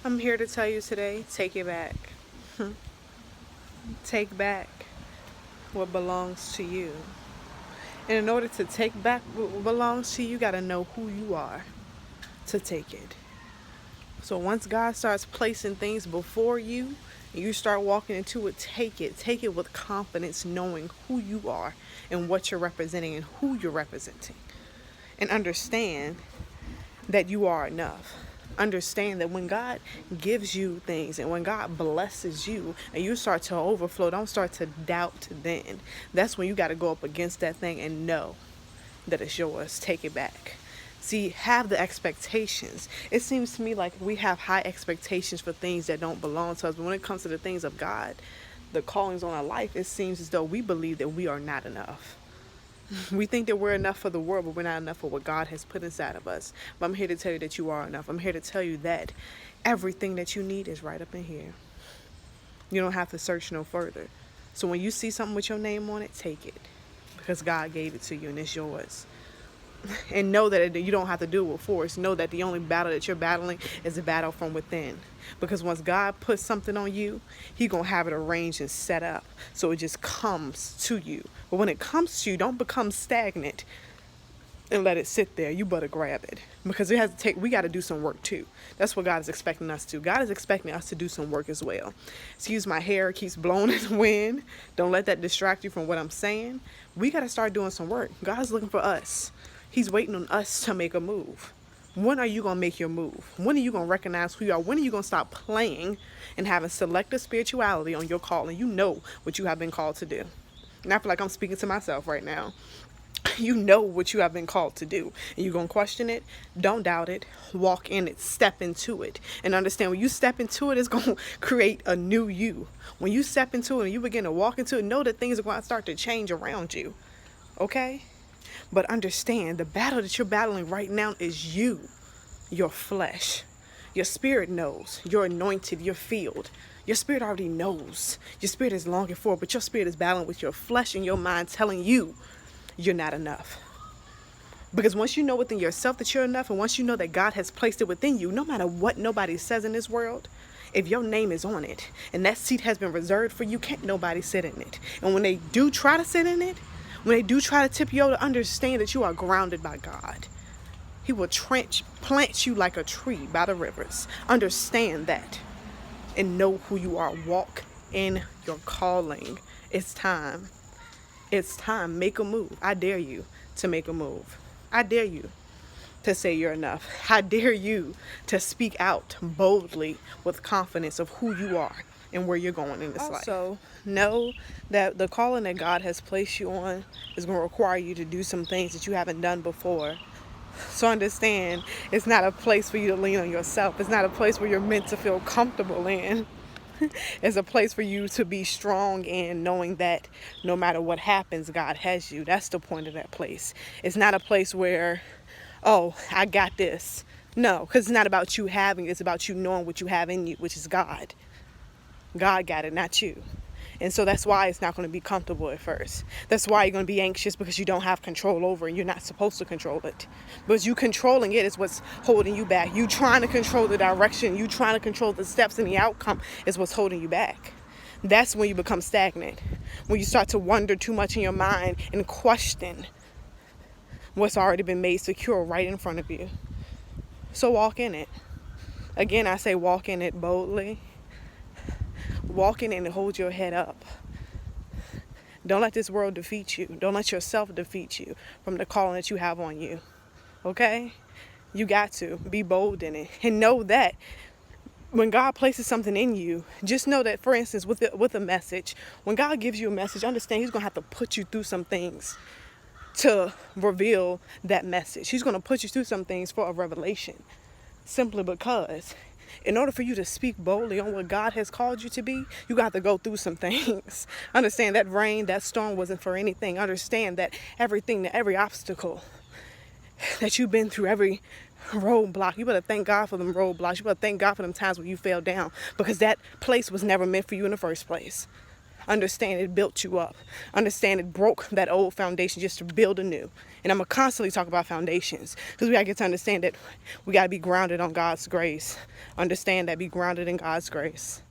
I'm here to tell you today, take it back. Take back what belongs to you. And in order to take back what belongs to you, you got to know who you are to take it. So once God starts placing things before you, and you start walking into it, take it. Take it with confidence, knowing who you are and what you're representing and who you're representing. And understand that you are enough. Understand that when God gives you things and when God blesses you and you start to overflow, don't start to doubt then. That's when you got to go up against that thing and know that it's yours. Take it back. See, have the expectations. It seems to me like we have high expectations for things that don't belong to us. But when it comes to the things of God, the callings on our life, it seems as though we believe that we are not enough. We think that we're enough for the world, but we're not enough for what God has put inside of us. But I'm here to tell you that you are enough. I'm here to tell you that everything that you need is right up in here. You don't have to search no further. So when you see something with your name on it, take it. Because God gave it to you and it's yours. And know that you don't have to do it with force. Know that the only battle that you're battling is a battle from within. Because once God puts something on you, He's going to have it arranged and set up so it just comes to you. But when it comes to you, don't become stagnant and let it sit there. You better grab it. Because we got to do some work too. That's what God is expecting us to. God is expecting us to do some work as well. Excuse my hair, it keeps blowing in the wind. Don't let that distract you from what I'm saying. We got to start doing some work. God's looking for us. He's waiting on us to make a move. When are you going to make your move? When are you going to recognize who you are? When are you going to stop playing and having selective spirituality on your call and you know what you have been called to do? And I feel like I'm speaking to myself right now. You know what you have been called to do. And you're going to question it. Don't doubt it. Walk in it. Step into it. And understand when you step into it, it's going to create a new you. When you step into it and you begin to walk into it, know that things are going to start to change around you. Okay? But understand the battle that you're battling right now is you, your flesh. Your spirit knows. You're anointed. You're filled. Your spirit already knows. Your spirit is longing for it, but your spirit is battling with your flesh and your mind telling you you're not enough. Because once you know within yourself that you're enough, and once you know that God has placed it within you, no matter what nobody says in this world, if your name is on it and that seat has been reserved for you, can't nobody sit in it. And when they do try to sit in it, when they do try to tip you over, understand that you are grounded by God. He will plant you like a tree by the rivers. Understand that and know who you are. Walk in your calling. It's time. It's time. Make a move. I dare you to make a move. I dare you to say you're enough. I dare you to speak out boldly with confidence of who you are and where you're going in this life. Also, know that the calling that God has placed you on is going to require you to do some things that you haven't done before. So understand, it's not a place for you to lean on yourself. It's not a place where you're meant to feel comfortable in. It's a place for you to be strong in, knowing that no matter what happens, God has you. That's the point of that place. It's not a place where, oh, I got this. No, because it's not about you having it. It's about you knowing what you have in you, which is God. God got it, not you. And so that's why it's not going to be comfortable at first. That's why you're going to be anxious, because you don't have control over it and you're not supposed to control it. Because you controlling it is what's holding you back. You trying to control the direction, you trying to control the steps and the outcome is what's holding you back. That's when you become stagnant. When you start to wonder too much in your mind and question what's already been made secure right in front of you. So walk in it. Again, I say walk in it boldly. Walk in it and hold your head up. Don't let this world defeat you. Don't let yourself defeat you from the calling that you have on you. Okay? You got to be bold in it. And know that when God places something in you, just know that, for instance, with a message, when God gives you a message, understand He's going to have to put you through some things to reveal that message. He's going to put you through some things for a revelation. Simply because in order for you to speak boldly on what God has called you to be, you got to go through some things. Understand that rain, that storm wasn't for anything. Understand that every obstacle that you've been through, every roadblock, you better thank God for them roadblocks. You better thank God for them times when you fell down, because that place was never meant for you in the first place. Understand it built you up. Understand it broke that old foundation just to build a new. And I'm going to constantly talk about foundations because we got to get to understand that we got to be grounded on God's grace. Understand that, be grounded in God's grace.